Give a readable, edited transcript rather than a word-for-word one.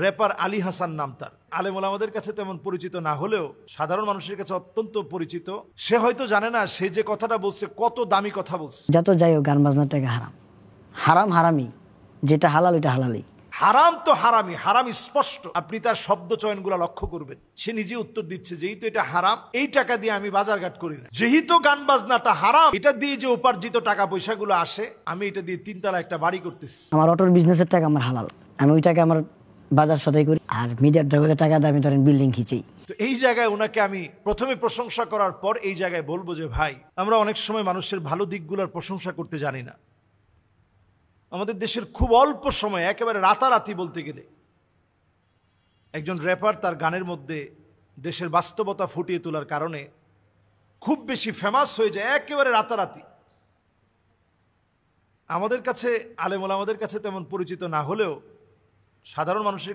Wrapper Ali Hasan নাম তার। আলেম ওলামাদের কাছে তেমন পরিচিত না হলেও সাধারণ মানুষের কাছে অত্যন্ত পরিচিত। সে হয়তো জানে না সে যে কথাটা বলছে কত দামি কথা বলছে। যত যাই হোক গান বাজনার টাকা হারাম, হারাম হারামি, যেটা হালাল ওইটা হালালি। হারাম তো হারামি, হারাম স্পষ্ট। আপনি তার শব্দ চয়নগুলো লক্ষ্য করবেন, সে নিজে উত্তর দিচ্ছে যেহেতু এটা হারাম, এই টাকা দিয়ে আমি বাজারঘাট করি না। যেহেতু গান বাজনাটা হারাম, এটা দিয়ে যে উপার্জিত টাকা পয়সাগুলো আসে, আমি এটা দিয়ে 3 তলা একটা বাড়ি করতেছি। আমার অটোর বিজনেসের টাকা আমার হালাল, আমি ওই টাকা আমার বাজার সদাই করি। আর মিডিয়ার জগতের টাকা দিয়ে আমি ধরেন বিল্ডিং খিচেই। তো এই জায়গায় ওনাকে আমি প্রথমে প্রশংসা করার পর এই জায়গায় বলবো যে ভাই, আমরা অনেক সময় মানুষের ভালো দিকগুলোর প্রশংসা করতে জানি না। আমাদের দেশের খুব অল্প সময়, একেবারে রাতারাতি বলতে গেলে, একজন র্যাপার তার গানের মধ্যে দেশের বাস্তবতা ফুটিয়ে তোলার কারণে খুব বেশি ফেমাস হয়ে যায় একেবারে রাতারাতি। আমাদের কাছে, আলেম ওলামাদের কাছে তেমন পরিচিত না হলেও সাধারণ মানুষের